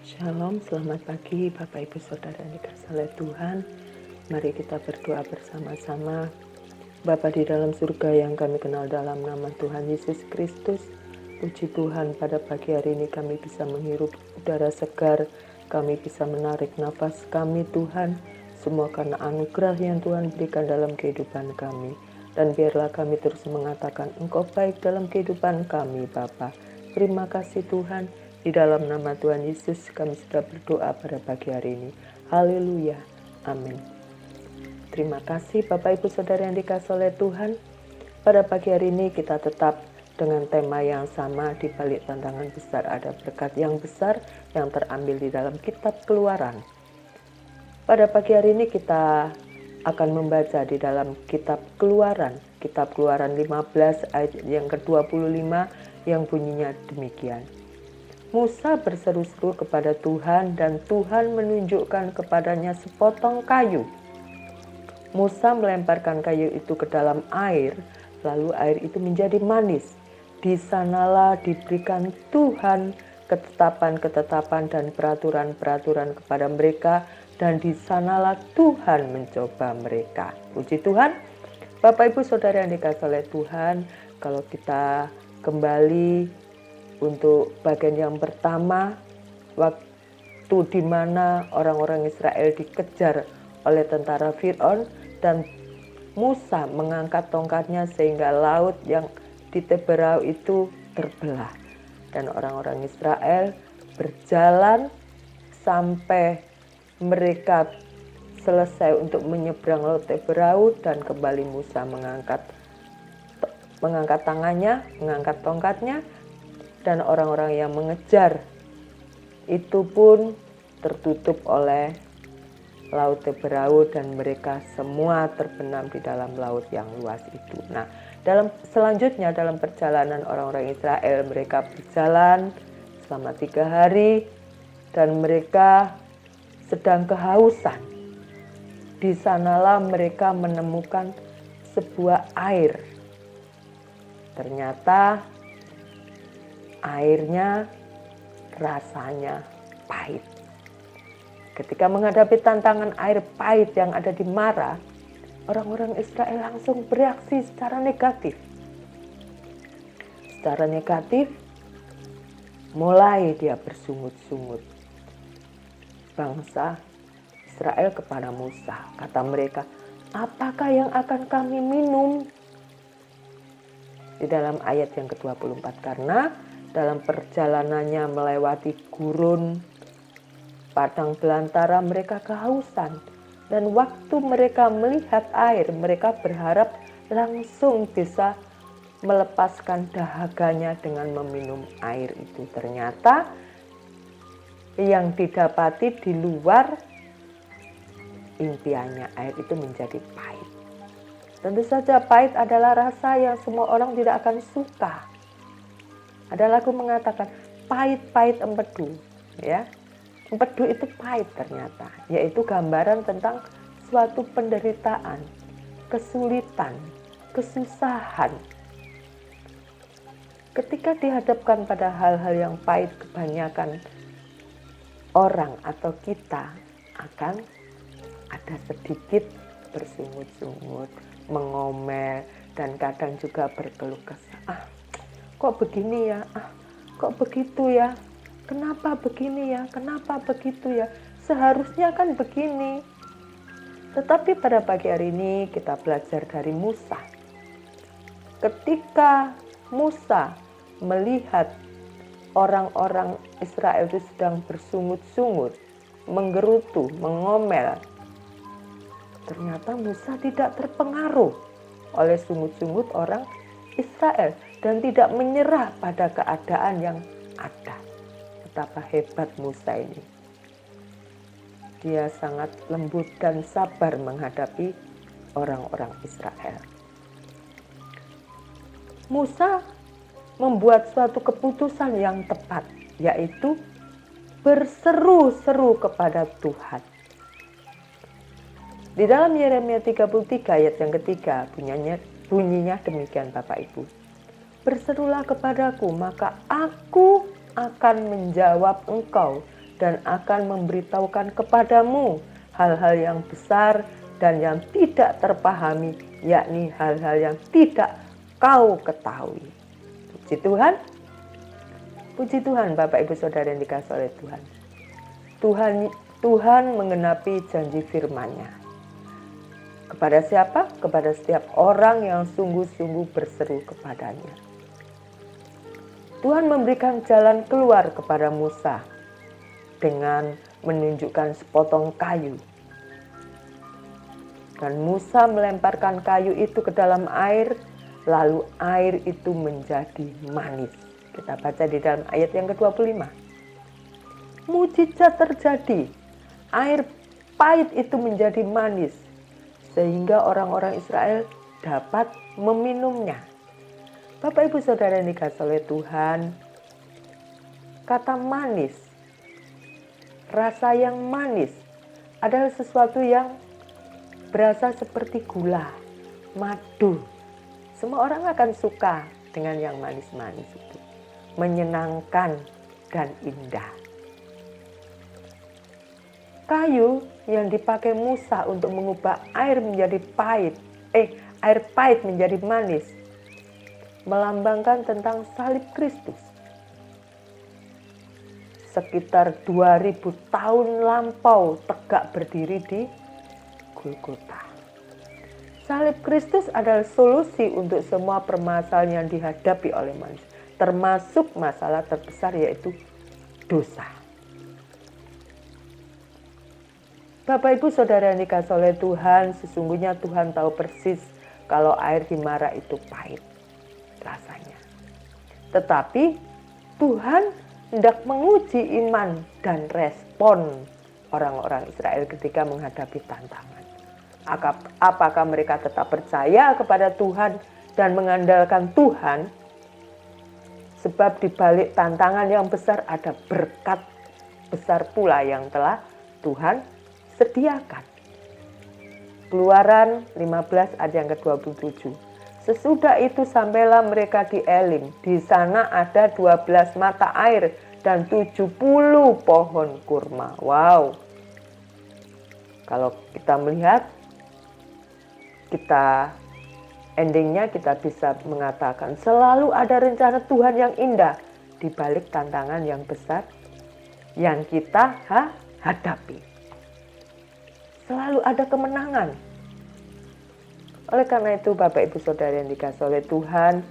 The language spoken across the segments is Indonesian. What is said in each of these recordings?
Shalom, selamat pagi Bapak Ibu Saudara yang dikasihi oleh Tuhan. Mari kita berdoa bersama-sama. Bapa di dalam surga yang kami kenal dalam nama Tuhan Yesus Kristus. Puji Tuhan, pada pagi hari ini kami bisa menghirup udara segar, kami bisa menarik nafas kami Tuhan. Semua karena anugerah yang Tuhan berikan dalam kehidupan kami. Dan biarlah kami terus mengatakan Engkau baik dalam kehidupan kami Bapa. Terima kasih Tuhan. Di dalam nama Tuhan Yesus kami sudah berdoa pada pagi hari ini. Haleluya. Amin. Terima kasih Bapak Ibu Saudara yang dikasihi oleh Tuhan. Pada pagi hari ini kita tetap dengan tema yang sama. Di balik tantangan besar ada berkat yang besar yang terambil di dalam kitab Keluaran. Pada pagi hari ini kita akan membaca di dalam kitab Keluaran. Kitab Keluaran 15 ayat yang ke-25 yang bunyinya demikian. Musa berseru-seru kepada Tuhan dan Tuhan menunjukkan kepadanya sepotong kayu. Musa melemparkan kayu itu ke dalam air, lalu air itu menjadi manis. Di sanalah diberikan Tuhan ketetapan-ketetapan dan peraturan-peraturan kepada mereka, dan di sanalah Tuhan mencoba mereka. Puji Tuhan. Bapak Ibu Saudara yang dikasihi oleh Tuhan, kalau kita kembali untuk bagian yang pertama, waktu di mana orang-orang Israel dikejar oleh tentara Fir'aun dan Musa mengangkat tongkatnya sehingga laut yang di Teberau itu terbelah. Dan orang-orang Israel berjalan sampai mereka selesai untuk menyeberang laut Teberau, dan kembali Musa mengangkat tangannya, mengangkat tongkatnya, dan orang-orang yang mengejar itu pun tertutup oleh laut Teberau dan mereka semua terbenam di dalam laut yang luas itu. Nah, selanjutnya dalam perjalanan orang-orang Israel, mereka berjalan selama 3 hari dan mereka sedang kehausan. Di sanalah mereka menemukan sebuah air. Ternyata airnya rasanya pahit. Ketika menghadapi tantangan air pahit yang ada di Mara, orang-orang Israel langsung bereaksi secara negatif. Secara negatif, mulai dia bersungut-sungut. Bangsa Israel kepada Musa, kata mereka, apakah yang akan kami minum? Di dalam ayat yang ke-24, karena dalam perjalanannya melewati gurun padang belantara mereka kehausan, dan waktu mereka melihat air mereka berharap langsung bisa melepaskan dahaganya dengan meminum air itu. Ternyata yang didapati di luar impiannya, air itu menjadi pahit. Tentu saja pahit adalah rasa yang semua orang tidak akan suka. Ada lagu mengatakan pahit-pahit empedu, ya. Empedu itu pahit ternyata, yaitu gambaran tentang suatu penderitaan, kesulitan, kesusahan. Ketika dihadapkan pada hal-hal yang pahit, kebanyakan orang atau kita akan ada sedikit bersungut-sungut, mengomel, dan kadang juga berkeluh kesah. Kok begini ya? Kok begitu ya? Kenapa begini ya? Kenapa begitu ya? Seharusnya kan begini. Tetapi pada pagi hari ini kita belajar dari Musa. Ketika Musa melihat orang-orang Israel itu sedang bersungut-sungut, menggerutu, mengomel, ternyata Musa tidak terpengaruh oleh sungut-sungut orang Israel dan tidak menyerah pada keadaan yang ada. Betapa hebat Musa ini. Dia sangat lembut dan sabar menghadapi orang-orang Israel. Musa membuat suatu keputusan yang tepat, yaitu berseru-seru kepada Tuhan. Di dalam Yeremia 33 ayat yang ketiga bunyinya demikian Bapak Ibu. Berserulah kepadaku, maka aku akan menjawab engkau dan akan memberitahukan kepadamu hal-hal yang besar dan yang tidak terpahami, yakni hal-hal yang tidak kau ketahui. Puji Tuhan. Puji Tuhan Bapak Ibu Saudara yang dikasihi oleh Tuhan. Tuhan mengenapi janji firman-Nya. Kepada siapa? Kepada setiap orang yang sungguh-sungguh berseru kepadanya. Tuhan memberikan jalan keluar kepada Musa dengan menunjukkan sepotong kayu. Dan Musa melemparkan kayu itu ke dalam air, lalu air itu menjadi manis. Kita baca di dalam ayat yang ke-25. Mujizat terjadi. Air pahit itu menjadi manis, sehingga orang-orang Israel dapat meminumnya. Bapak Ibu Saudara yang dikasihi oleh Tuhan, kata manis, rasa yang manis adalah sesuatu yang berasa seperti gula, madu. Semua orang akan suka dengan yang manis-manis itu. Menyenangkan dan indah. Kayu yang dipakai Musa untuk mengubah air pahit menjadi manis, melambangkan tentang salib Kristus. Sekitar 2000 tahun lampau tegak berdiri di Golgota. Salib Kristus adalah solusi untuk semua permasalahan yang dihadapi oleh manusia, termasuk masalah terbesar yaitu dosa. Bapak Ibu Saudara yang dikasihi oleh Tuhan, sesungguhnya Tuhan tahu persis kalau air Himara itu pahit rasanya. Tetapi Tuhan hendak menguji iman dan respon orang-orang Israel ketika menghadapi tantangan. Apakah mereka tetap percaya kepada Tuhan dan mengandalkan Tuhan? Sebab di balik tantangan yang besar ada berkat besar pula yang telah Tuhan sediakan. Keluaran 15 ayat yang ke-27. Sesudah itu sampailah mereka di Elim. Di sana ada 12 mata air dan 70 pohon kurma. Wow. Kalau kita melihat, endingnya kita bisa mengatakan selalu ada rencana Tuhan yang indah di balik tantangan yang besar yang kita hadapi. Selalu ada kemenangan. Oleh karena itu Bapak Ibu Saudara yang dikasihi oleh Tuhan,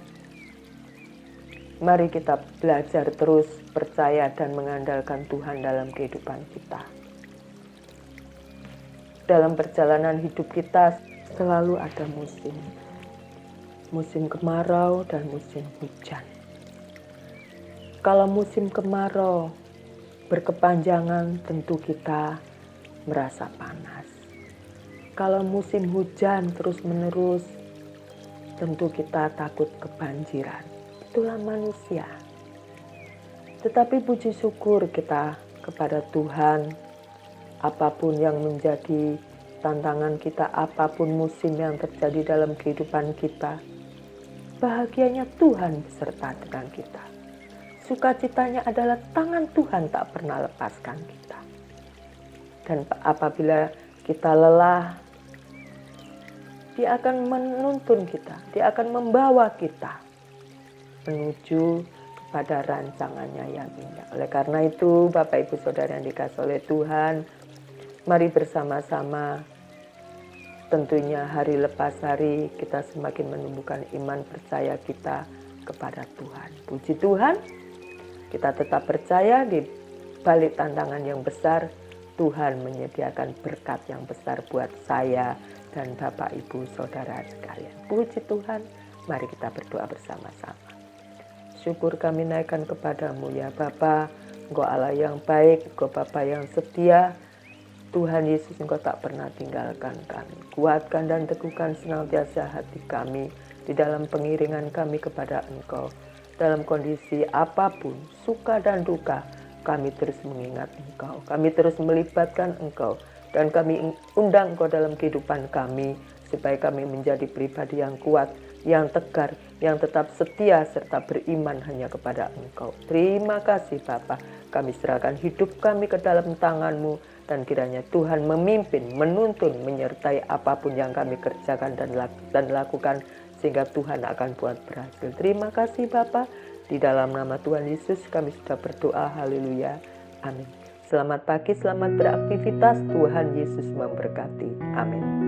mari kita belajar terus percaya dan mengandalkan Tuhan dalam kehidupan kita. Dalam perjalanan hidup kita selalu ada musim. Musim kemarau dan musim hujan. Kalau musim kemarau berkepanjangan tentu kita merasa panas. Kalau musim hujan terus-menerus, tentu kita takut kebanjiran. Itulah manusia. Tetapi puji syukur kita kepada Tuhan, apapun yang menjadi tantangan kita, apapun musim yang terjadi dalam kehidupan kita, bahagianya Tuhan beserta dengan kita. Sukacitanya adalah tangan Tuhan tak pernah lepaskan kita. Dan apabila kita lelah, Dia akan menuntun kita, Dia akan membawa kita menuju kepada rancangannya yang indah. Oleh karena itu, Bapak Ibu Saudara yang dikasihi oleh Tuhan, mari bersama-sama, tentunya hari lepas hari kita semakin menumbuhkan iman percaya kita kepada Tuhan. Puji Tuhan, kita tetap percaya di balik tantangan yang besar, Tuhan menyediakan berkat yang besar buat saya dan Bapak Ibu Saudara sekalian. Puji Tuhan, mari kita berdoa bersama-sama. Syukur kami naikkan kepadamu ya Bapa, Engkau Allah yang baik, Engkau Bapa yang setia. Tuhan Yesus, Engkau tak pernah tinggalkan kami. Kuatkan dan teguhkan senantiasa hati kami di dalam pengiringan kami kepada Engkau. Dalam kondisi apapun, suka dan duka, kami terus mengingat Engkau. Kami terus melibatkan Engkau. Dan kami undang Engkau dalam kehidupan kami, supaya kami menjadi pribadi yang kuat yang tegar, yang tetap setia serta beriman hanya kepada Engkau. Terima kasih Bapa, kami serahkan hidup kami ke dalam tangan-Mu, dan kiranya Tuhan memimpin, menuntun, menyertai apapun yang kami kerjakan dan lakukan, sehingga Tuhan akan buat berhasil. Terima kasih Bapa, di dalam nama Tuhan Yesus kami sudah berdoa, haleluya, amin. Selamat pagi, selamat beraktivitas, Tuhan Yesus memberkati, amin.